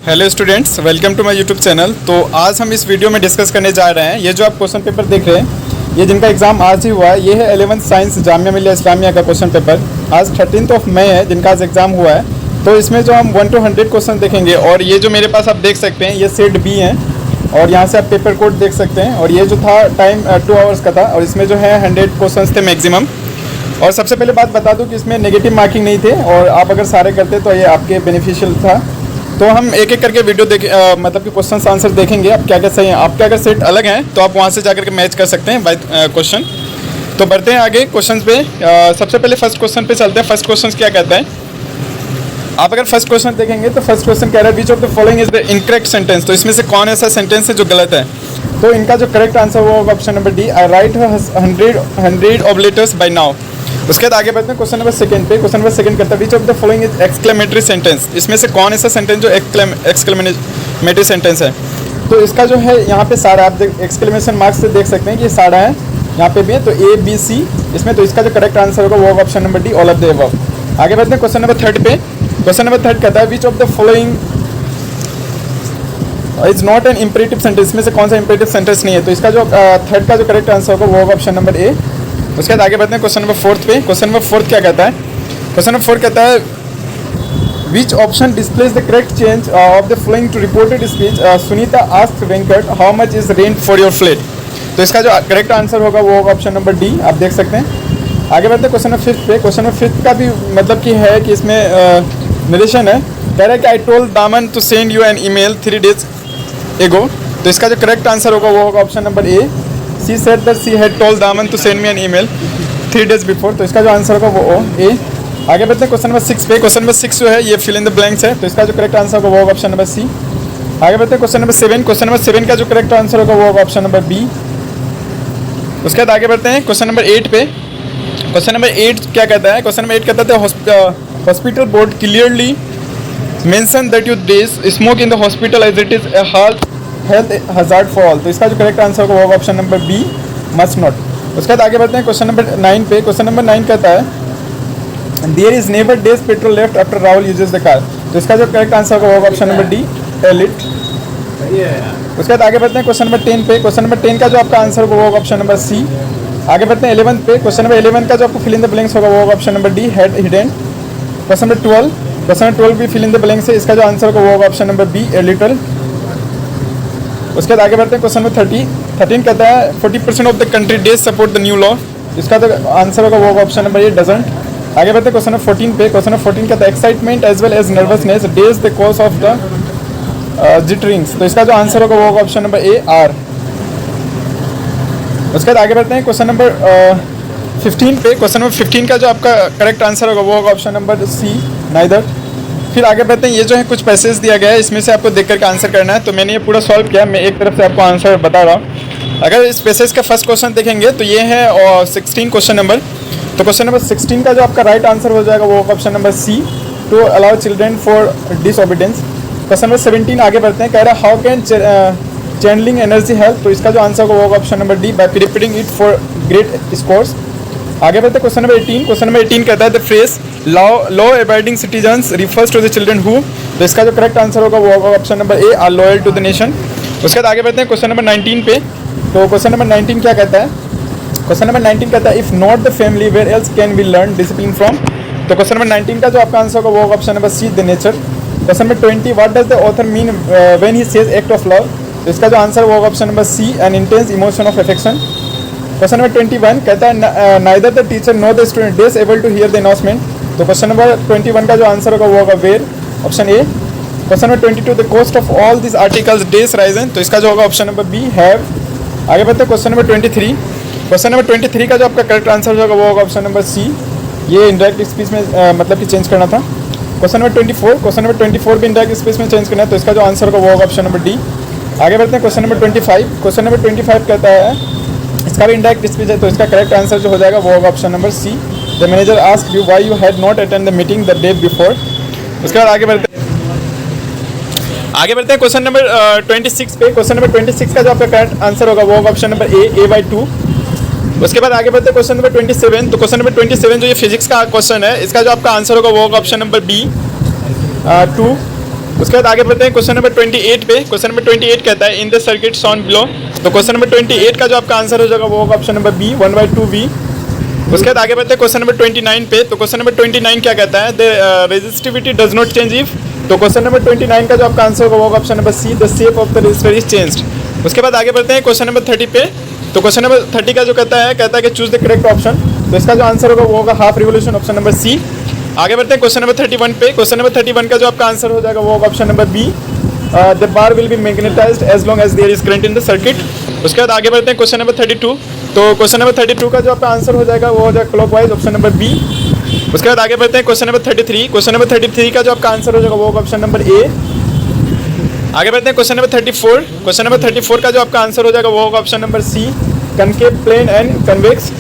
Hello students, welcome to my YouTube channel. तो आज हम इस वीडियो में डिस्कस करने जा रहे हैं, ये जो आप क्वेश्चन पेपर देख रहे हैं, ये जिनका एग्जाम आज ही हुआ है, ये है 11th साइंस जामिया मिलिया इस्लामिया का क्वेश्चन पेपर। आज 13 मई है जिनका आज एग्जाम हुआ है। तो इसमें जो हम 1 to 100 क्वेश्चन देखेंगे, और ये जो मेरे पास आप देख सकते हैं, ये सेट बी हैं, और यहाँ से आप पेपर कोड देख सकते हैं। और ये जो था टाइम 2 आवर्स का था, और इसमें जो है 100 क्वेश्चन थे मैक्सिमम। और सबसे पहले बात बता दूं कि इसमें नेगेटिव मार्किंग नहीं थे, और आप अगर सारे करते तो ये आपके बेनिफिशियल था। तो हम एक एक करके वीडियो मतलब कि क्वेश्चन आंसर देखेंगे, आप क्या क्या सही हैं। आपके अगर सेट अलग हैं तो आप वहाँ से जाकर के मैच कर सकते हैं बाय क्वेश्चन। तो बढ़ते हैं आगे क्वेश्चन पे। सबसे पहले फर्स्ट क्वेश्चन पे चलते हैं। फर्स्ट क्वेश्चन क्या कहता है, आप अगर फर्स्ट क्वेश्चन देखेंगे तो फर्स्ट क्वेश्चन कह रहा है, which of the following is the incorrect sentence. तो इसमें से कौन ऐसा सेंटेंस है जो गलत है। तो इनका जो करेक्ट आंसर वो होगा option number D, I write 100 of letters by now. उसके बाद आगे बढ़ते हैं क्वेश्चन नंबर सेकंड पे। क्वेश्चन नंबर सेकंड कहता है, which of the following is exclamatory sentence. इसमें से कौन ऐसा सेंटेंस जो एक्सक्लेमेटरी सेंटेंस है। तो इसका जो है यहाँ पे सारा आप एक्सक्लेमेशन मार्क्स से देख सकते हैं कि ये सारा है, यहाँ पे भी है। तो ए बी सी इसमें, तो इसका जो करेक्ट आंसर होगा वो होगा option number D, all of the above. आगे बढ़ते हैं क्वेश्चन नंबर थर्ड पे। क्वेश्चन नंबर थर्ड कहता है, which of the following is not an imperative sentence. इसमें से कौन सा इम्परेटिव सेंटेंस नहीं है। तो इसका जो थर्ड का जो करेक्ट आंसर होगा वो होगा ऑप्शन नंबर ए। उसके बाद आगे बढ़ते हैं क्वेश्चन नंबर फोर्थ पे। क्वेश्चन नंबर फोर्थ क्या कहता है, क्वेश्चन नंबर फोर्थ कहता है, which option displays the correct change of the following to reported speech. Sunita asked Venkat how much is rent for your flat. तो इसका जो करेक्ट आंसर होगा वो होगा ऑप्शन नंबर डी, आप देख सकते हैं। आगे बढ़ते हैं क्वेश्चन नंबर फिफ्थ पे। क्वेश्चन नंबर फिफ्थ का भी मतलब कि है कि इसमें नरेशन है, कह रहा है कि I told Daman to send you an email 3 days एगो। तो इसका जो करेक्ट आंसर होगा वो होगा option number A, she said that she had told Daman to send me an email 3 days before. तो इसका जो आंसर होगा वो ए। आगे बढ़ते हैं क्वेश्चन नंबर 6 पे। क्वेश्चन नंबर 6 जो है ये फिल इन द ब्लैंक्स है। तो इसका जो करेक्ट आंसर होगा वो होगा ऑप्शन नंबर सी। आगे बढ़ते हैं क्वेश्चन नंबर 7। क्वेश्चन नंबर 7 का जो करेक्ट आंसर होगा वो होगा ऑप्शन नंबर बी। उसके बाद आगे बढ़ते हैं क्वेश्चन नंबर 8 पे। क्वेश्चन नंबर 8 क्या कहता है, क्वेश्चन नंबर 8 कहता है, hospital board clearly mention that you smoke in the hospital as it is a health hazard for all. तो इसका जो करेक्ट आंसर होगा वो होगा option number B, must not. उसके बाद आगे बढ़ते हैं क्वेश्चन नंबर 9 पे। क्वेश्चन नंबर 9 कहता है, there is never days petrol left after Rahul uses the car. तो इसका जो करेक्ट आंसर होगा वो होगा ऑप्शन नंबर डी, एलिट। उसके बाद आगे बढ़ते हैं क्वेश्चन नंबर 10 पे। क्वेश्चन नंबर 10 का जो आपका आंसर होगा वो होगा ऑप्शन नंबर सी। आगे बढ़ते हैं 11th पे। क्वेश्चन नंबर 11 का जो आपको फिल इन द ब्लैंक्स होगा वो होगा option number D, head hidden. Question number 12, question number 12 भी फिल इन द ब्लैंक्स है। इसका जो आंसर होगा वो होगा option number B, a little. उसके बाद आगे बढ़ते हैं क्वेश्चन नंबर 13 कहता है, 40% of the country days support the new law. इसका जो आंसर होगा वो होगा ऑप्शन नंबर ए, डजंट। आगे बढ़ते हैं क्वेश्चन नंबर 14 पे। क्वेश्चन नंबर 14 कहता है, excitement as well as nervousness days the cause of the jitterings. तो इसका जो आंसर होगा वो होगा ऑप्शन नंबर ए, आर। उसके बाद आगे बढ़ते हैं क्वेश्चन नंबर 15 पे। क्वेश्चन नंबर 15 का जो आपका करेक्ट आंसर होगा वो होगा ऑप्शन नंबर सी, नाइदर। फिर आगे बढ़ते हैं, ये जो है कुछ पैसेज दिया गया है, इसमें से आपको देख करके आंसर करना है। तो मैंने ये पूरा सॉल्व किया, मैं एक तरफ से आपको आंसर बता रहा हूँ। अगर इस पैसेज का फर्स्ट क्वेश्चन देखेंगे तो ये है 16 क्वेश्चन नंबर। तो क्वेश्चन नंबर 16 का जो आपका राइट आंसर हो जाएगा वो होगा option number C, to allow children for disobedience. Question number 17 आगे बढ़ते हैं, कह रहा है how can channeling energy help. तो इसका जो आंसर होगा वो होगा option number D, by preparing it for great scores. आगे बढ़ते हैं क्वेश्चन नंबर 18। क्वेश्चन नंबर 18 कहता है, the phrase law abiding citizens refers to the children who. तो इसका जो करेक्ट आंसर होगा वो होगा option number A, are loyal to the nation. उसके बाद आगे बढ़ते हैं क्वेश्चन नंबर 19 पे। तो क्वेश्चन नंबर 19 क्या कहता है, क्वेश्चन नंबर 19 कहता है, if not the family where else can we learn discipline from. तो क्वेश्चन नंबर 19 का जो आपका आंसर होगा वो होगा option number C, the nature. Question number 20, what does the author mean when he says act of love. तो इसका जो आंसर वो होगा option number C, an intense emotion of affection. Question number 21 कहता है, neither the teacher no the student is able to hear the announcement. तो question number 21 का जो आंसर होगा वो होगा were, option A. Question number 22, the cost of all this articles days risen. तो इसका जो होगा ऑप्शन नंबर बी, हैव। आगे बढ़ते हैं क्वेश्चन नंबर 23। क्वेश्चन नंबर 23 का जो आपका करेक्ट आंसर होगा वो होगा ऑप्शन नंबर सी, ये इंडायरेक्ट स्पीच में मतलब कि चेंज करना था। क्वेश्चन नंबर 24, क्वेश्चन नंबर 24 भी इंडायरेक्ट स्पीच में चेंज करना है। तो इसका जो आंसर होगा वो होगा ऑप्शन नंबर डी। आगे बढ़ते हैं क्वेश्चन नंबर 25। क्वेश्चन नंबर 25 कहता है, इसका भी इंडायरेक्ट स्पीच है। तो इसका करेक्ट आंसर जो हो जाएगा वो होगा option number C, the manager asked you why you had not attended the meeting the day before. उसके बाद आगे बढ़ते हैं क्वेश्चन नंबर 26 पे। क्वेश्चन नंबर 26 का जो आपका करेक्ट आंसर होगा वो होगा ऑप्शन नंबर ए, A/2। उसके बाद आगे बढ़ते हैं क्वेश्चन नंबर 27। तो क्वेश्चन नंबर 27 जो ये फिजिक्स का क्वेश्चन है, इसका जो आपका आंसर होगा वो होगा ऑप्शन नंबर बी, 2। उसके बाद आगे बढ़ते हैं क्वेश्चन नंबर 28 पे। क्वेश्चन नंबर 28 कहता है in the circuit shown below. तो क्वेश्चन नंबर 28 का जो आपका आंसर हो जाएगा वो होगा ऑप्शन नंबर बी 1/2V। उसके बाद आगे बढ़ते हैं क्वेश्चन नंबर 29 पे। तो क्वेश्चन नंबर 29 क्या कहता है the resistivity does not change if. तो क्वेश्चन नंबर 29 का जो आपका आंसर होगा वो होगा option number C the shape of the resistor is changed. उसके बाद आगे बढ़ते हैं क्वेश्चन नंबर 30 पे। तो क्वेश्चन नंबर 30 का जो कहता है कि चूज द करेक्ट ऑप्शन। तो इसका जो आंसर होगा वो होगा half revolution, option number C. आगे बढ़ते हैं क्वेश्चन नंबर 31 पे। क्वेश्चन नंबर 31 का जो आपका आंसर हो जाएगा वो होगा option number B the bar will be magnetised as long as there is current in the circuit. उसके बाद आगे बढ़ते हैं क्वेश्चन नंबर 32। तो क्वेश्चन नंबर 32 का जो आपका आंसर हो जाएगा वो हो जाएगा क्लॉकवाइज, ऑप्शन नंबर बी। उसके बाद आगे बढ़ते हैं क्वेश्चन नंबर 33। क्वेश्चन नंबर 33 का जो आपका आंसर हो जाएगा वो होगा ऑप्शन नंबर ए। आगे बढ़ते हैं क्वेश्चन नंबर 34। क्वेश्चन नंबर 34 का जो आपका आंसर हो जाएगा वो होगा option number C concave, plane and convex,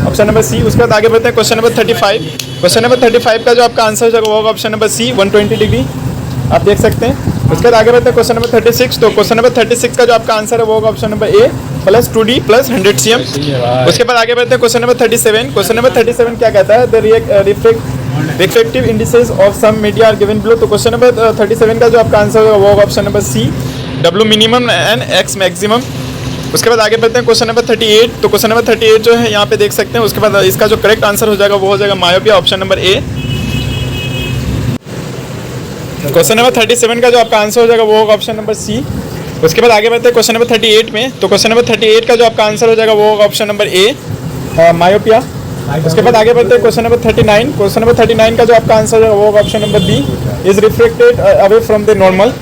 option number C. उसके बाद आगे बढ़ते हैं क्वेश्चन नंबर 35। क्वेश्चन नंबर 35 का जो आपका आंसर हो जाएगा वो होगा ऑप्शन नंबर सी 120 डिग्री, आप देख सकते हैं। उसके बाद आगे बढ़ते हैं क्वेश्चन नंबर 36। तो क्वेश्चन नंबर 36 का जो आपका आंसर है वो होगा ऑप्शन नंबर ए प्लस 2D प्लस 100 cm। उसके बाद आगे बढ़ते हैं क्वेश्चन नंबर 37। क्वेश्चन नंबर 37 क्या कहता है the refractive indices of some media are given below. तो क्वेश्चन नंबर 37 का जो आपका आंसर होगा वो होगा option number C W minimum and X maximum. उसके बाद आगे बढ़ते हैं क्वेश्चन नंबर 38। तो क्वेश्चन नंबर 38 जो है यहाँ पे देख सकते हैं। उसके बाद इसका जो करेक्ट आंसर हो जाएगा वो हो जाएगा मायोपिया, ऑप्शन नंबर ए। क्वेश्चन नंबर 37 का जो आपका आंसर हो जाएगा वो होगा ऑप्शन नंबर सी। उसके बाद आगे बढ़ते हैं क्वेश्चन नंबर 38 में। तो क्वेश्चन नंबर 38 का जो आपका आंसर हो जाएगा वो होगा ऑप्शन नंबर ए मायोपिया। उसके बाद आगे बढ़ते हैं क्वेश्चन नंबर 39। क्वेश्चन नंबर 39 का जो आपका आंसर होगा वो होगा option number B is reflected away from the normal.